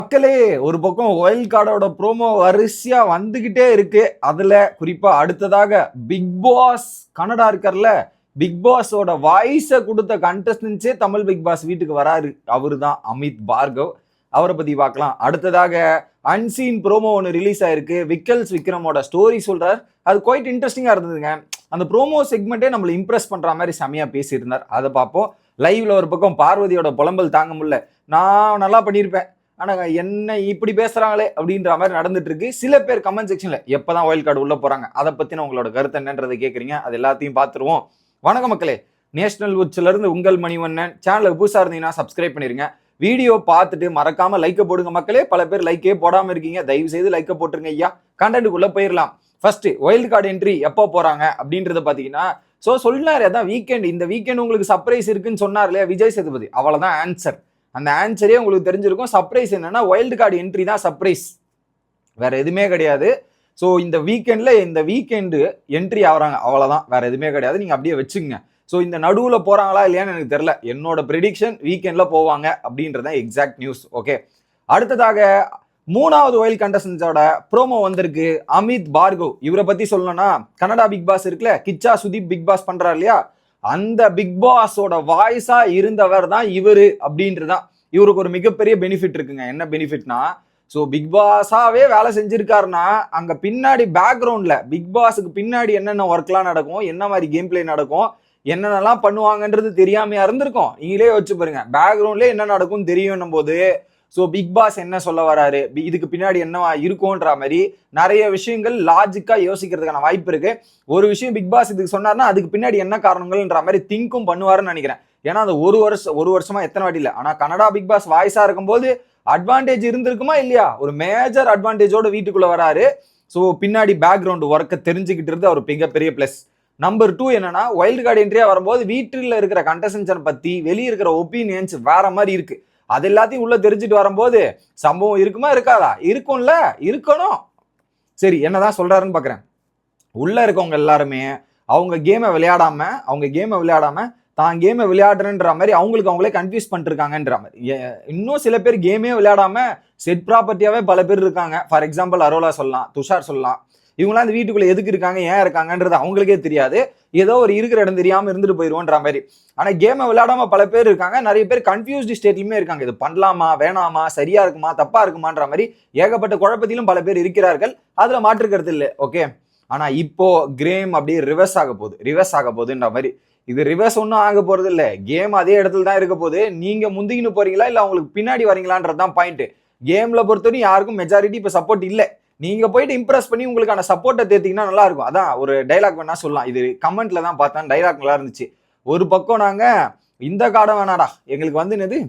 மக்களே, ஒரு பக்கம் வைல்ட் கார்டோட ப்ரோமோ வரிசையா வந்துகிட்டே இருக்கு. அதுல குறிப்பா அடுத்ததாக பிக் பாஸ் கனடா இருக்கார்ல, பிக் பாஸோட வாய்ஸ கொடுத்த கண்டஸ்டன்ஸே தமிழ் பிக் பாஸ் வீட்டுக்கு வராரு. அவருதான் அமித் பார்கவ். அவரை பத்தி பார்க்கலாம். அடுத்ததாக அன்சீன் ப்ரோமோ ஒன்று ரிலீஸ் ஆயிருக்கு. விக்கல்ஸ் விக்ரமோட ஸ்டோரி சொல்றார். அது குவைட் இன்ட்ரெஸ்டிங்கா இருந்ததுங்க. அந்த ப்ரோமோ செக்மெண்ட்டே நம்மளை இம்ப்ரெஸ் பண்ற மாதிரி செமையா பேசியிருந்தார். அதை பார்ப்போம். லைவ்ல ஒரு பக்கம் பார்வதியோட புலம்பல் தாங்க முடியல. நான் நல்லா பண்ணியிருப்பேன், ஆனா என்ன இப்படி பேசுறாங்களே அப்படின்ற மாதிரி நடந்துட்டு இருக்கு. சில பேர் கமெண்ட் செக்ஷன்ல எப்பதான் வைல்ட் கார்டு உள்ள போறாங்க அதை பத்தின உங்களோட கருத்து என்னன்றதை கேக்குறீங்க. அது எல்லாத்தையும் பார்த்துருவோம். வணக்கம் மக்களே, நேஷனல் உட்ஸ்ல இருந்து உங்கள் மணிவண்ணன். சேனலுக்கு புதுசா இருந்தீங்கன்னா சப்ஸ்கிரைப் பண்ணிருங்க. வீடியோ பார்த்துட்டு மறக்காம லைக்க போடுங்க மக்களே. பல பேர் லைக்கே போடாம இருக்கீங்க, தயவு செய்து லைக்க போட்டுருங்க ஐயா. கண்டென்ட்டுக்குள்ள போயிடலாம். ஃபர்ஸ்ட் வைல்ட் கார்டு என்ட்ரி எப்போ போறாங்க அப்படின்றத பாத்தீங்கன்னா, சொன்னாரு அதான் வீக்கெண்ட், இந்த வீக்கெண்ட் உங்களுக்கு சர்ப்ரைஸ் இருக்குன்னு சொன்னார் இல்லையா விஜய் சேதுபதி, அவ்வளவுதான் ஆன்சர். அந்த ஆன்சரே உங்களுக்கு தெரிஞ்சிருக்கும். சர்ப்ரைஸ் என்னன்னா வைல்டு கார்டு என்ட்ரி தான் சர்ப்ரைஸ், வேற எதுவுமே கிடையாது. ஸோ இந்த வீக்கெண்டு என்ட்ரி ஆகிறாங்க, அவ்வளோதான், வேற எதுவுமே கிடையாது. நீங்க அப்படியே வச்சுங்க. ஸோ இந்த நடுவில் போறாங்களா இல்லையான்னு எனக்கு தெரியல. என்னோட ப்ரெடிக்ஷன் வீக்கெண்ட்ல போவாங்க அப்படின்றத எக்ஸாக்ட் நியூஸ். ஓகே, அடுத்ததாக மூணாவது வைல்ட் கண்டஸ்டன்ஸோட ப்ரோமோ வந்திருக்கு. அமித் பார்கவ். இவரை பத்தி சொல்லணும்னா, கனடா பிக் பாஸ் இருக்குல்ல, கிச்சா சுதீப் பிக் பாஸ் பண்றாரு இல்லையா, அந்த பிக் பாஸோட வாய்ஸா இருந்தவர் தான் இவரு அப்படின்றதான். இவருக்கு ஒரு மிகப்பெரிய பெனிஃபிட் இருக்குங்க. என்ன பெனிஃபிட்னா, ஸோ பிக் பாஸாவே வேலை செஞ்சிருக்காருன்னா அங்க பின்னாடி பேக்ரவுண்ட்ல பிக் பாஸுக்கு பின்னாடி என்னென்ன ஒர்க்லாம் நடக்கும், என்ன மாதிரி கேம் பிளே நடக்கும், என்னென்னலாம் பண்ணுவாங்கன்றது தெரியாமையா இருந்திருக்கும். நீங்களே வச்சு பாருங்க, பேக்ரவுண்ட்லேயே என்ன நடக்கும் தெரியும் போது. ஸோ பிக் பாஸ் என்ன சொல்ல வராரு, இதுக்கு பின்னாடி என்ன இருக்கும்ன்ற மாதிரி நிறைய விஷயங்கள் லாஜிக்கா யோசிக்கிறதுக்கான வாய்ப்பு இருக்கு. ஒரு விஷயம் பிக் பாஸ் இதுக்கு சொன்னார்னா அதுக்கு பின்னாடி என்ன காரணங்கள்ன்ற மாதிரி திங்கும் பண்ணுவாருன்னு நினைக்கிறேன். ஏன்னா அது ஒரு வருஷமா எத்தனை வாட்டி இல்லை, ஆனா கனடா பிக் பாஸ் வாய்ஸா இருக்கும்போது அட்வான்டேஜ் இருந்திருக்குமா இல்லையா, ஒரு மேஜர் அட்வான்டேஜோட வீட்டுக்குள்ள வராரு. ஸோ பின்னாடி பேக்ரவுண்ட் ஒர்க்கை தெரிஞ்சுக்கிட்டு இருந்து அவர் மிகப்பெரிய பிளஸ். நம்பர் 2 என்னன்னா, வைல்டு கார்டு என்ட்ரியா வரும்போது வீட்டில் இருக்கிற கண்டஸ்டன்ஸை பத்தி வெளியே இருக்கிற ஒப்பீனியன்ஸ் வேற மாதிரி இருக்கு. அது எல்லாத்தையும் உள்ள தெரிஞ்சுட்டு வரும்போது சம்பவம் இருக்குமா இருக்காதா, இருக்கும்ல, இருக்கணும். சரி, என்னதான் சொல்றாருன்னு பாக்குறேன். உள்ள இருக்கவங்க எல்லாருமே அவங்க கேமை விளையாடாம தான் கேமை விளையாடுறன்ற மாதிரி அவங்களுக்கு அவங்களே கன்ஃபியூஸ் பண்ணிட்டு இருக்காங்கன்ற மாதிரி. இன்னும் சில பேர் கேமே விளையாடாம செட் ப்ராப்பர்ட்டியாவே பல பேர் இருக்காங்க. ஃபார் எக்ஸாம்பிள் அரோலா சொல்லலாம், துஷார் சொல்லலாம். இவங்களாம் அந்த வீட்டுக்குள்ள எதுக்கு இருக்காங்க, ஏன் இருக்காங்கன்றது அவங்களுக்கே தெரியாது. ஏதோ ஒரு இருக்கிற இடம் தெரியாம இருந்துட்டு போயிருவோன்ற மாதிரி. ஆனா கேமை விளையாடாம பல பேர் இருக்காங்க. நிறைய பேர் கன்ஃபியூஸ்டு ஸ்டேட்லயுமே இருக்காங்க. இது பண்ணலாமா வேணாமா, சரியா இருக்குமா தப்பா இருக்குமான்ற மாதிரி ஏகப்பட்ட குழப்பத்திலும் பல பேர் இருக்கிறார்கள். அதுல மாற்றுக்கிறது இல்லை. ஓகே, ஆனா இப்போ கேம் அப்படியே ரிவர்ஸ் ஆக போகுதுன்ற மாதிரி. இது ரிவர்ஸ் ஒன்றும் ஆக போறது இல்லை, கேம் அதே இடத்துல தான் இருக்க போகுது. நீங்க முந்திக்கின்னு போறீங்களா இல்ல அவங்களுக்கு பின்னாடி வரீங்களான்றதுதான் பாயிண்ட். கேம்ல பொறுத்தவரைக்கும் யாருக்கும் மெஜாரிட்டி இப்ப சப்போர்ட் இல்லை. நீங்க போயிட்டு இம்ப்ரெஸ் பண்ணி உங்களுக்கான சப்போர்ட்டை தேர்த்திங்கன்னா நல்லா இருக்கும். அதான் ஒரு டைலாக் வேணா சொல்லலாம். இது கமெண்ட்ல தான் பார்த்தேன், டைலாக் நல்லா இருந்துச்சு. ஒரு பக்கம் நாங்க இந்த காடை வேணாடா எங்களுக்கு வந்து என்னது,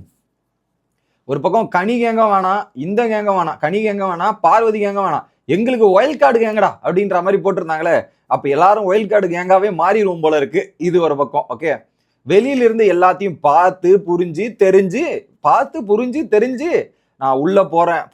ஒரு பக்கம் கனி கேங்க வேணாம், இந்த கேங்க வேணாம், கனி கேங்க வேணாம், பார்வதி கேங்க வேணாம், எங்களுக்கு வைல்ட் கார்டு கேங்கடா அப்படின்ற மாதிரி போட்டிருந்தாங்களே. அப்ப எல்லாரும் வைல்ட் கார்டு கேங்காவே மாறிடும் போல இருக்கு. இது ஒரு பக்கம். ஓகே, வெளியில இருந்து எல்லாத்தையும் பார்த்து புரிஞ்சு தெரிஞ்சு நான் உள்ள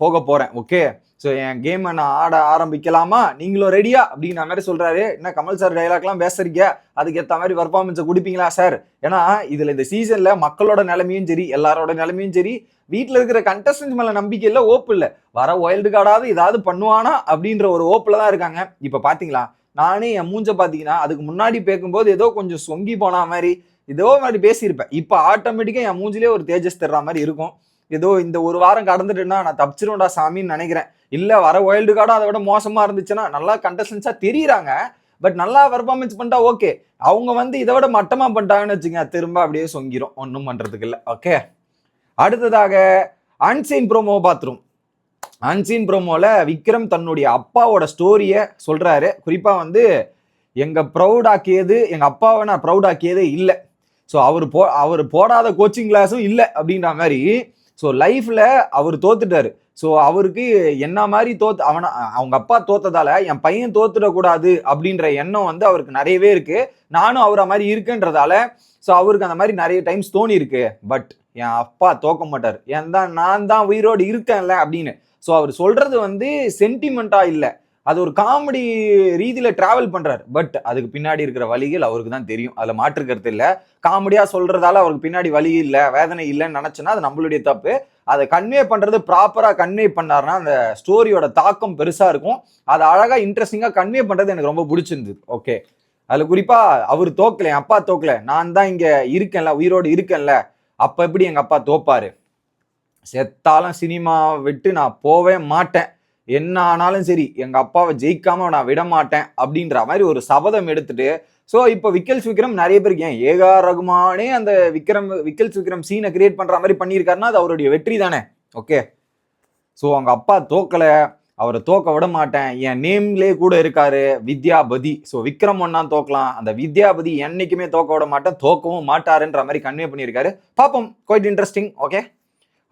போக போறேன். ஓகே, ஸோ என் கேமை நான் ஆட ஆரம்பிக்கலாமா, நீங்களும் ரெடியா அப்படிங்கிற மாதிரி சொல்றாரு. என்ன கமல் சார் டைலாக்லாம் பேசுறீங்க, அதுக்கு ஏற்ற மாதிரி பர்ஃபார்மன்ஸை கொடுப்பீங்களா சார்? ஏன்னா இதுல இந்த சீசன்ல மக்களோட நிலைமையும் சரி, எல்லாரோட நிலைமையும் சரி, வீட்டில் இருக்கிற கண்டஸ்டன்ஸ் மேல நம்பிக்கை இல்லை, ஓப்பு இல்லை. வர வைல்டு கார்டாவது ஏதாவது பண்ணுவானா அப்படின்ற ஒரு ஓப்புல தான் இருக்காங்க. இப்ப பாத்தீங்களா, நானே என் மூஞ்ச பாத்தீங்கன்னா அதுக்கு முன்னாடி பேக்கும்போது ஏதோ கொஞ்சம் சொங்கி போன மாதிரி ஏதோ மாதிரி பேசியிருப்பேன். இப்ப ஆட்டோமேட்டிக்கா என் மூஞ்சிலே ஒரு தேஜஸ் தர்ற மாதிரி இருக்கும். ஏதோ இந்த ஒரு வாரம் கடந்துட்டுன்னா நான் தப்பிச்சிருவேன்டா சாமின்னு நினைக்கிறேன். இல்ல வர வைல்டு கார்டும் அதை விட மோசமா இருந்துச்சுன்னா, நல்லா கண்டஸ்டன்ஸா தெரியுறாங்க, பட் நல்லா பெர்ஃபார்மன்ஸ் பண்ணிட்டா ஓகே. அவங்க வந்து இதை விட மட்டமா பண்ணிட்டாங்கன்னு வச்சுங்க, திரும்ப அப்படியே சொங்கிரும், ஒன்றும் பண்றதுக்கு இல்லை. ஓகே, அடுத்ததாக அன்சீன் ப்ரோமோ பாத்ரூம். அன்சீன் ப்ரோமோல விக்ரம் தன்னுடைய அப்பாவோட ஸ்டோரியை சொல்றாரு. குறிப்பா வந்து எங்க அப்பாவை நான் ப்ரௌடாக்கியதே இல்லை. ஸோ அவர் போடாத கோச்சிங் கிளாஸும் இல்லை அப்படின்ற மாதிரி. ஸோ லைஃப்ல அவர் தோத்துட்டாரு. ஸோ அவருக்கு என்ன மாதிரி அவங்க அப்பா தோத்ததால என் பையன் தோத்துடக்கூடாது அப்படின்ற எண்ணம் வந்து அவருக்கு நிறையவே இருக்கு. நானும் அவரை மாதிரி இருக்குன்றதால ஸோ அவருக்கு அந்த மாதிரி நிறைய டைம்ஸ் தோணி இருக்கு. பட் என் அப்பா தோக்க மாட்டார், நான் தான் உயிரோடு இருக்கேன்ல அப்படின்னு. ஸோ அவர் சொல்றது வந்து சென்டிமெண்டா இல்லை, அது ஒரு காமெடி ரீதியில டிராவல் பண்றாரு. பட் அதுக்கு பின்னாடி இருக்கிற வழிகள் அவருக்கு தான் தெரியும், அதுல மாற்றுக்கிறது இல்லை. காமெடியா சொல்றதால அவருக்கு பின்னாடி வலி இல்லை, வேதனை இல்லைன்னு நினைச்சுன்னா அது நம்மளுடைய தப்பு. அதை கன்வே பண்றது ப்ராப்பரா கன்வே பண்ணாருன்னா அந்த ஸ்டோரியோட தாக்கம் பெருசா இருக்கும். அதை அழகா இன்ட்ரெஸ்டிங்கா கன்வே பண்றது எனக்கு ரொம்ப பிடிச்சிருந்தது. ஓகே, அதுல குறிப்பா அவர் தோக்கல, என் அப்பா தோக்கல, நான் தான் இங்க இருக்கேன்ல, உயிரோடு இருக்கேன்ல, அப்ப எப்படி எங்க அப்பா தோப்பாரு? செத்தாலும் சினிமா விட்டு நான் போவே மாட்டேன், என்ன ஆனாலும் சரி எங்க அப்பாவை ஜெயிக்காம நான் விட மாட்டேன் அப்படின்ற மாதிரி ஒரு சபதம் எடுத்துட்டு. ஸோ இப்போ விக்கல்ஸ் விக்ரம் நிறைய பேருக்கு ஏன் ஏஆர் ரகுமானே அந்த விக்கல்ஸ் விக்ரம் சீனை கிரியேட் பண்ற மாதிரி பண்ணியிருக்காருன்னா அது அவருடைய வெற்றி தானே. ஓகே, ஸோ அவங்க அப்பா தோக்கல, அவரை தோக்க விட மாட்டேன், என் நேம்லேயே கூட இருக்காரு வித்யாபதி. ஸோ விக்ரம் ஒன்னா தோக்கலாம், அந்த வித்யாபதி என்னைக்குமே தோக்க விட மாட்டேன், தோக்கவும் மாட்டாருன்ற மாதிரி கன்வே பண்ணியிருக்காரு. பார்ப்போம், குவைட் இன்ட்ரெஸ்டிங். ஓகே,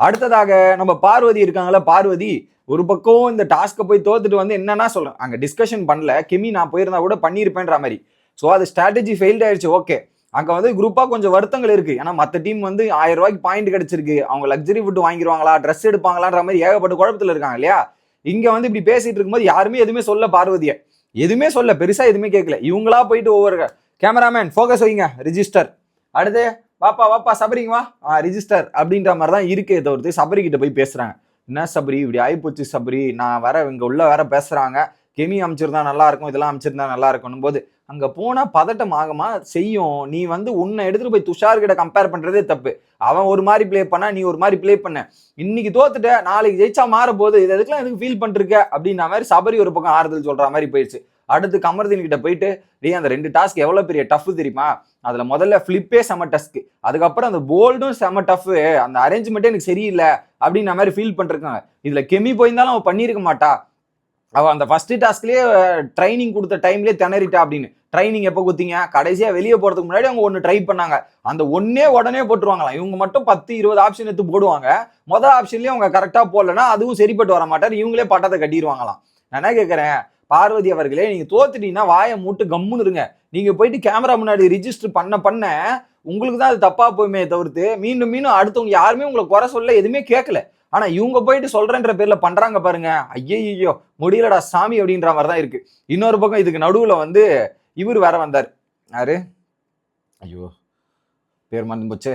அடுத்ததாக நம்ம பார்வதி இருக்காங்களா, பார்வதி ஒரு பக்கம் இந்த டாஸ்க்கை போய் தோத்துட்டு வந்து என்னன்னா சொல்றேன், அங்க டிஸ்கஷன் பண்ணல, கெமி நான் போயிருந்தா கூட பண்ணியிருப்பேன்ற மாதிரி. ஸோ அது ஸ்ட்ராட்டஜி ஃபெயில்ட் ஆயிடுச்சு. ஓகே, அங்க வந்து குரூப்பா கொஞ்சம் வருத்தங்கள் இருக்கு, ஏன்னா மற்ற டீம் வந்து 1000 ரூபாய்க்கு பாயிண்ட் கிடைச்சிருக்கு, அவங்க லக்ஸரி ஃபுட் வாங்கிடுவாங்களா, ட்ரெஸ் எடுப்பாங்களான்ற மாதிரி ஏகப்பட்ட குழப்பத்தில் இருக்காங்க இல்லையா. இங்க வந்து இப்படி பேசிட்டு இருக்கும்போது யாருமே எதுவுமே சொல்ல, பார்வதியை எதுவுமே சொல்ல, பெருசா எதுவுமே கேட்கல. இவங்களா போயிட்டு ஒவ்வொரு கேமராமேன் ஃபோக்கஸ் வைங்க, ரிஜிஸ்டர், அடுத்து வாப்பா சபரிங்க வா, ரிஜிஸ்டர் அப்படின்ற மாதிரி தான் இருக்கே தவிர்த்து சபரி கிட்ட போய் பேசுறாங்க. என்ன சபரி இப்படி ஆயிப்போச்சு சபரி, நான் வேற இங்க உள்ள வேற பேசுறாங்க, கெமி அமைச்சிருந்தா நல்லா இருக்கும், இதெல்லாம் அமைச்சிருந்தா நல்லா இருக்கும் போது அங்க போனா பதட்டம் ஆகமா செய்யும். நீ வந்து உன்னை எடுத்துட்டு போய் துஷார் கிட்ட கம்பேர் பண்றதே தப்பு. அவன் ஒரு மாதிரி பிளே பண்ணா, நீ ஒரு மாதிரி பிளே பண்ண, இன்னைக்கு தோத்துட்ட, நாளைக்கு ஜெயிச்சா மாற போகுது, இது எதுக்கெல்லாம் எதுக்கு ஃபீல் பண்ணிருக்க அப்படின்ற மாதிரி சபரி ஒரு பக்கம் ஆறுதல் சொல்ற மாதிரி போயிடுச்சு. அடுத்து கமர்தீன் கிட்ட போயிட்டு, டே அந்த 2 டாஸ்க் எவ்வளவு பெரிய டஃப் தெரியுமா, அதுல முதல்ல பிளிப்பே செம டஸ்க், அதுக்கப்புறம் அந்த போல்டும் செம டஃப், அந்த அரேஞ்ச்மெண்ட்டே எனக்கு சரியில்லை அப்படின்ற மாதிரி ஃபீல் பண்ணிருக்காங்க. இதுல கெமி போயிருந்தாலும் அவன் பண்ணிருக்க மாட்டா, அவ அந்த ஃபர்ஸ்ட் டாஸ்க்லயே ட்ரைனிங் கொடுத்த டைம்லயே திணறிட்டா அப்படின்னு. ட்ரைனிங் எப்போ கொடுத்தீங்க, கடைசியா வெளியே போறதுக்கு முன்னாடி அவங்க ஒன்னு ட்ரை பண்ணாங்க, அந்த ஒன்னே உடனே போட்டுருவாங்களாம். இவங்க மட்டும் 10-20 ஆப்ஷன் எடுத்து போடுவாங்க, மொதல் ஆப்ஷன்லயே அவங்க கரெக்டா போடலன்னா அதுவும் சரிப்பட்டு வர மாட்டார், இவங்களே பட்டத்தை கட்டிடுவாங்களாம். நான் என்ன கேட்கறேன், பார்வதி அவர்களே, நீங்க தோத்துட்டீங்கன்னா வாயை மூட்டு கம்முன்னு இருங்க. நீங்க போயிட்டு கேமரா முன்னாடி ரிஜிஸ்டர் பண்ண உங்களுக்கு தான் அது தப்பா போயுமே தவிர்த்து மீண்டும் மீண்டும் அடுத்தவங்க யாருமே உங்களை குறை சொல்ல எதுவுமே கேட்கல. ஆனா இவங்க போயிட்டு சொல்றேன்ற பேர்ல பண்றாங்க பாருங்க, ஐயோ முடியலடா சாமி அப்படின்ற மாதிரி தான் இருக்கு. இன்னொரு பக்கம் இதுக்கு நடுவுல வந்து இவர் வேற வந்தார், யாரு, ஐயோ பேர் மறந்து போச்சு,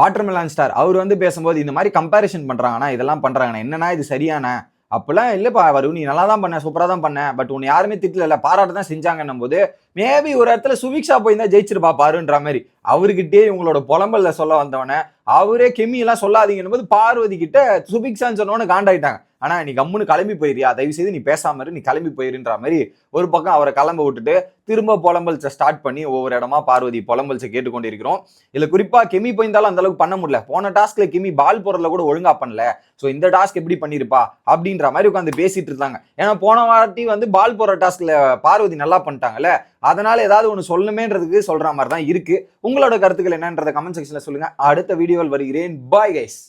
வாட்டர்மெலன் ஸ்டார். அவர் வந்து பேசும்போது இந்த மாதிரி கம்பேரிசன் பண்றாங்கன்னா, இதெல்லாம் பண்றாங்கன்னா என்னன்னா இது சரியான, அப்பெல்லாம் இல்லப்பா வரும், நீ நல்லா தான் பண்ண, சூப்பரா தான் பண்ண, பட் உன்னை யாருமே திட்டல, பாராட்ட தான் செஞ்சாங்கன்னும் போது மேபி ஒரு இடத்துல சுவிக்ஷா போயிருந்தா ஜெயிச்சிருப்பா பாருன்ற மாதிரி அவர்கிட்டே இவங்களோட புலம்பல்ல சொல்ல வந்தவன அவரே கெமி எல்லாம் சொல்லாதீங்கன்னு போது பார்வதி கிட்ட சுபிக்ஷான்னு சொன்னோன்னு காண்டாயிட்டாங்க. ஆனா நீ கம்முன்னு கிளம்பி போயிரியா, தயவு செய்து நீ பேசாம இரு, நீ கிளம்பி போயிருன்ற மாதிரி ஒரு பக்கம் அவரை கிளம்ப விட்டுட்டு திரும்ப புலம்பல்ஸை ஸ்டார்ட் பண்ணி ஒவ்வொரு இடமா பார்வதி புலம்பல்ஸை கேட்டுக்கொண்டிருக்கிறோம். இதுல குறிப்பா கெமி போயிருந்தாலும் அந்த அளவுக்கு பண்ண முடியல, போன டாஸ்க்ல கெமி பால் போறதுல கூட ஒழுங்கா பண்ணல, சோ இந்த டாஸ்க் எப்படி பண்ணிருப்பா அப்படின்ற மாதிரி உட்காந்து பேசிட்டு இருந்தாங்க. ஏன்னா போன வாட்டி வந்து பால் போற டாஸ்க்ல பார்வதி நல்லா பண்ணிட்டாங்கல்ல, அதனால ஏதாவது ஒன்று சொல்லணுமேன்றதுக்கு சொல்ற மாதிரி தான் இருக்கு. உங்களோட கருத்துக்கள் என்னன்றத கமெண்ட் செக்ஷன்ல சொல்லுங்க. அடுத்த வீடியோவில் வருகிறேன். Bye guys.